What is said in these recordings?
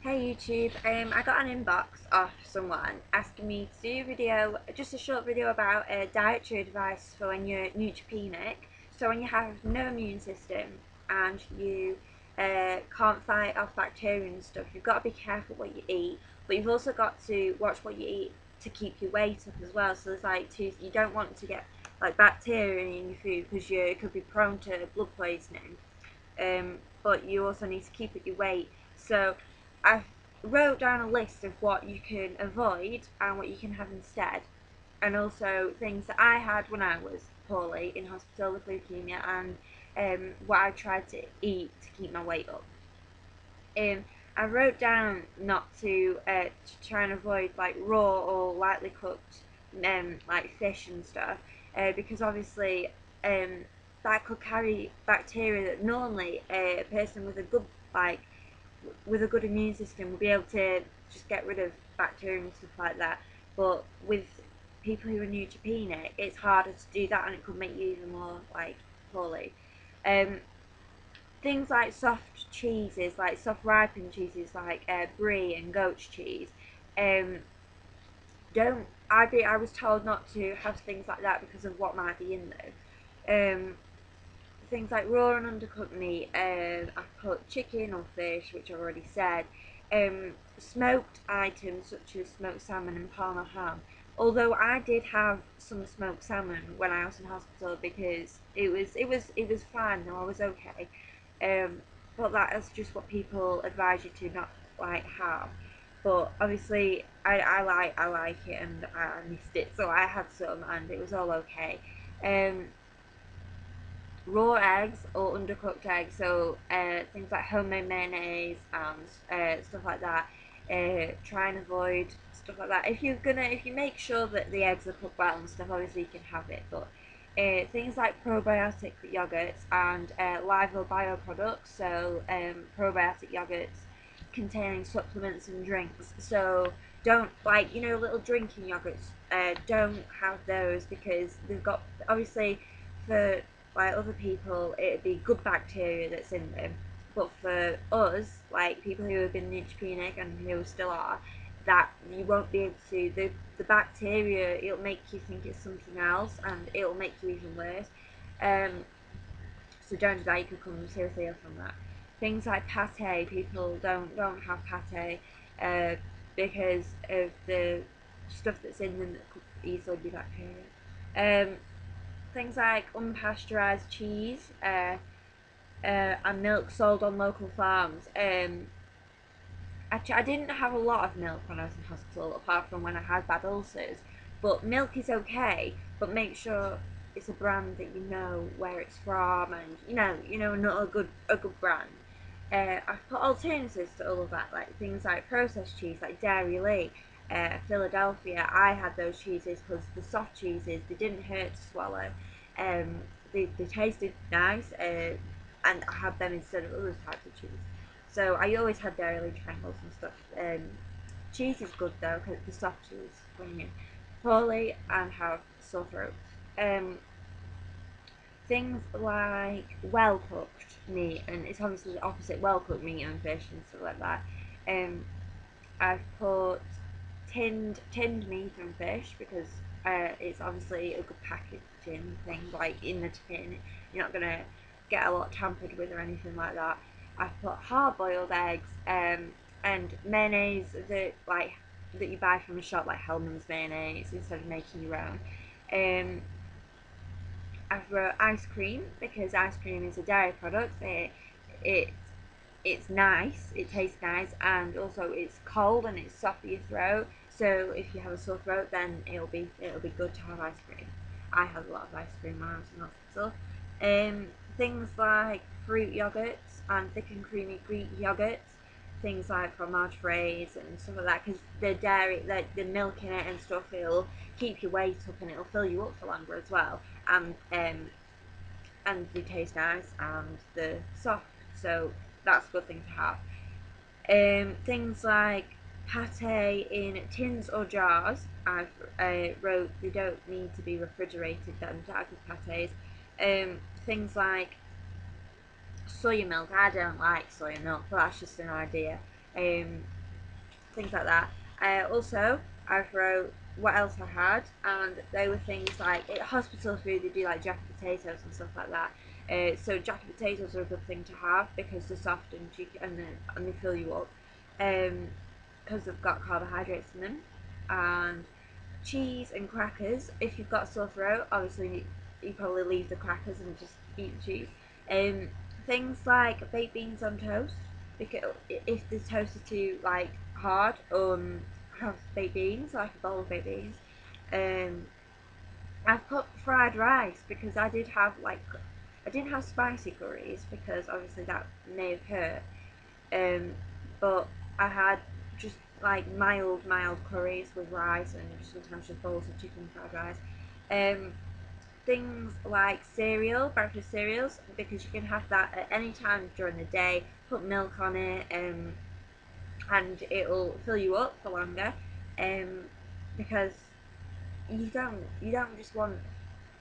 Hey YouTube, I got an inbox off someone asking me to do a video, just a short video about dietary advice for when you're neutropenic. So when you have no immune system and you can't fight off bacteria and stuff, you've got to be careful what you eat, but you've also got to watch what you eat to keep your weight up as well. So there's you don't want to get like bacteria in your food because you could be prone to blood poisoning. But you also need to keep at your weight. So I wrote down a list of what you can avoid and what you can have instead, and also things that I had when I was poorly in hospital with leukemia, and what I tried to eat to keep my weight up. I wrote down not to try and avoid like raw or lightly cooked like fish and stuff, because obviously that could carry bacteria that normally a person with a good immune system will be able to just get rid of bacteria and stuff like that. But with people who are neutropenic, it's harder to do that, and it could make you even more like poorly. Um, Things like soft cheeses, like soft ripened cheeses, like brie and goat's cheese. Um, don't I was told not to have things like that because of what might be in there. Things like raw and undercooked meat. I've put chicken or fish, which I've already said. Smoked items such as smoked salmon and parma ham. Although I did have some smoked salmon when I was in hospital because it was fine. No, I was okay. But that is just what people advise you to not like have. But obviously, I like it, and I missed it, so I had some, and it was all okay. Um, Raw eggs or undercooked eggs, so things like homemade mayonnaise and stuff like that. Try and avoid stuff like that. If you make sure that the eggs are cooked well and stuff, obviously you can have it. But things like probiotic yogurts and live or bio products, so probiotic yogurts containing supplements and drinks. So don't little drinking yogurts. Don't have those because they've got obviously for like other people it'd be good bacteria that's in them, but for us, like people who have been neutropenic and who still are, that you won't be able to the bacteria, it'll make you think it's something else and it'll make you even worse. So don't do that, you could come seriously ill from that. Things like pate, people don't have pate because of the stuff that's in them that could easily be bacteria. Things like unpasteurized cheese and milk sold on local farms. Actually, I didn't have a lot of milk when I was in hospital, apart from when I had bad ulcers. But milk is okay, but make sure it's a brand that you know where it's from, and not a good brand. I've put alternatives to all of that, like things like processed cheese, like Dairy Philadelphia. I had those cheeses because the soft cheeses, they didn't hurt to swallow. They tasted nice, and I had them instead of other types of cheese. So I always had Dairy triangles and stuff. Cheese is good though, because the soft cheese when you're poorly and have sore throat. Um, Things like well cooked meat, and it's obviously the opposite, well cooked meat and fish and stuff like that. Um, I've put tinned meat and fish because it's obviously a good packaging thing, like in the tin. You're not gonna get a lot tampered with or anything like that. I've put hard boiled eggs and mayonnaise that you buy from a shop, like Hellman's mayonnaise, instead of making your own. I've wrote ice cream because ice cream is a dairy product. It it's nice, it tastes nice, and also it's cold and it's soft for your throat. So if you have a sore throat, then it'll be good to have ice cream. I had a lot of ice cream when I was in hospital. Things like fruit yogurts and thick and creamy Greek yogurts, things like fromage fraise and stuff like that, because the dairy, the milk in it and stuff, it'll keep your weight up and it'll fill you up for longer as well. And they taste nice and they're soft, so that's a good thing to have. Things like pate in tins or jars. I've wrote they don't need to be refrigerated. Them type of pates. Things like soya milk. I don't like soya milk, but that's just an idea. things like that. Also, I've wrote what else I had, and they were things like hospital food. They do like jacket potatoes and stuff like that. So jacket potatoes are a good thing to have because they're soft and cheeky, and they fill you up, because they've got carbohydrates in them, and cheese and crackers. If you've got a sore throat, obviously you probably leave the crackers and just eat the cheese. Things like baked beans on toast, because if the toast is too like hard, have baked beans, like a bowl of baked beans. I've put fried rice because I didn't have spicy curries because obviously that may have hurt. But I had just like mild curries with rice and sometimes just bowls of chicken fried rice. Things like cereal, breakfast cereals, because you can have that at any time during the day. Put milk on it, and it'll fill you up for longer. Because you don't just want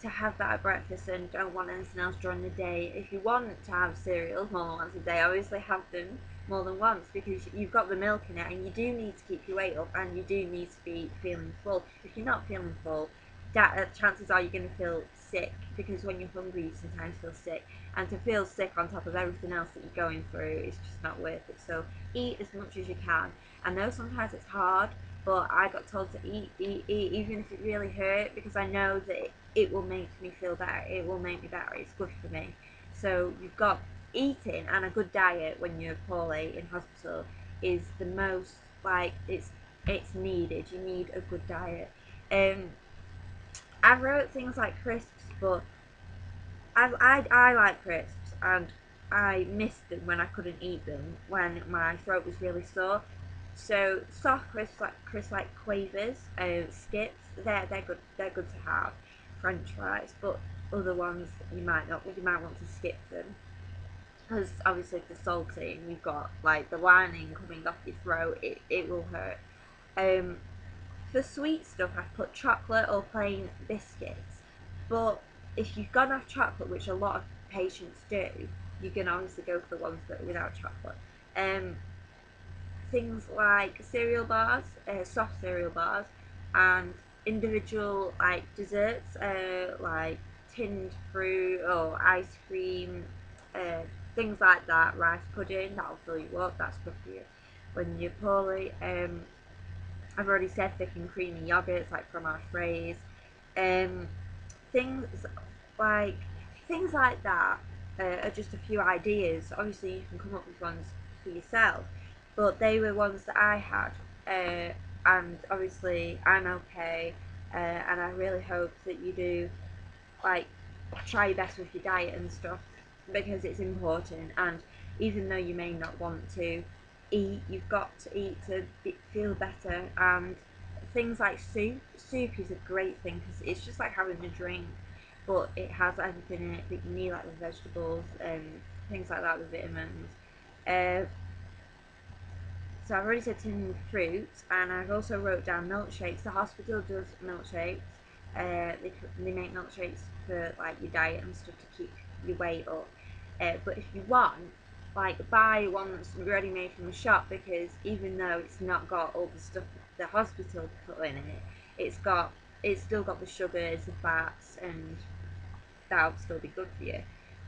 to have that at breakfast and don't want anything else during the day. If you want to have cereals more than once a day, obviously have them more than once because you've got the milk in it, and you do need to keep your weight up, and you do need to be feeling full. If you're not feeling full, chances are you're going to feel sick, because when you're hungry you sometimes feel sick, and to feel sick on top of everything else that you're going through is just not worth it. So eat as much as you can. I know sometimes it's hard, but I got told to eat, even if it really hurt, because I know that it will make me feel better. It will make me better. It's good for me. So you've got eating and a good diet when you're poorly in hospital is the most, like, it's needed. You need a good diet. I wrote things like crisps, but I like crisps, and I missed them when I couldn't eat them when my throat was really sore. So soft crisps like Quavers, Skips, they're good. They're good to have. French fries, but other ones you might not. You might want to skip them because obviously if they're salty and you've got like the lining coming off your throat, it will hurt. Um, for sweet stuff, I've put chocolate or plain biscuits. But if you've gone off chocolate, which a lot of patients do, you can obviously go for the ones that are without chocolate. Things like cereal bars, soft cereal bars, and individual like desserts, like tinned fruit or ice cream, things like that. Rice pudding, that'll fill you up. That's good for you when you're poorly. I've already said thick and creamy yogurts like from our phrase. Things like things like that are just a few ideas. Obviously, you can come up with ones for yourself, but they were ones that I had, and obviously I'm okay, and I really hope that you do like try your best with your diet and stuff because it's important. And even though you may not want to eat, you've got to eat to feel better. And things like soup is a great thing because it's just like having a drink, but it has everything in it that you need, like the vegetables and things like that, the vitamins. Uh, so I've already said tinned fruits, and I've also wrote down milkshakes. The hospital does milkshakes. They make milkshakes for like your diet and stuff to keep your weight up. But if you want, like, buy one that's ready made from the shop, because even though it's not got all the stuff the hospital put in it, it's still got the sugars, the fats, and that'll still be good for you.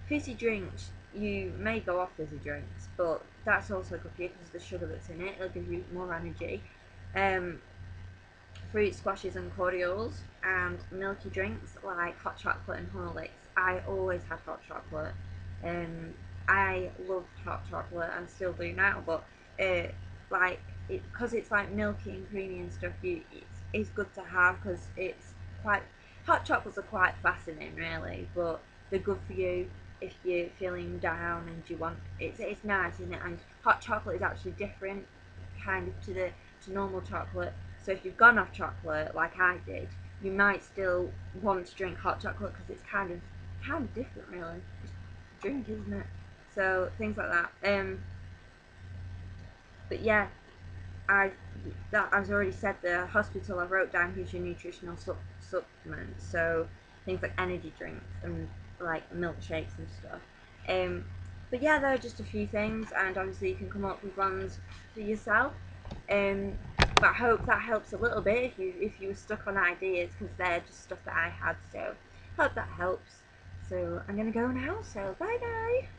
Fizzy drinks, you may go off fizzy drinks, but that's also good for you because of the sugar that's in it. It'll give you more energy. Fruit squashes and cordials, and milky drinks like hot chocolate and Horlicks. I always had hot chocolate. I loved hot chocolate and still do now, but because it's like milky and creamy and stuff, it's good to have because it's quite. Hot chocolates are quite fascinating, really, but they're good for you if you're feeling down and you want. It's nice, isn't it? And hot chocolate is actually different, kind of to normal chocolate. So if you've gone off chocolate like I did, you might still want to drink hot chocolate because it's kind of different, really. It's a drink, isn't it? So things like that. But yeah, as I already said, the hospital I wrote down gives you nutritional supplements, so things like energy drinks and like milkshakes and stuff. But yeah, there are just a few things, and obviously you can come up with ones for yourself. But I hope that helps a little bit if you were stuck on ideas, because they're just stuff that I had. So hope that helps. So I'm gonna go now. So bye bye.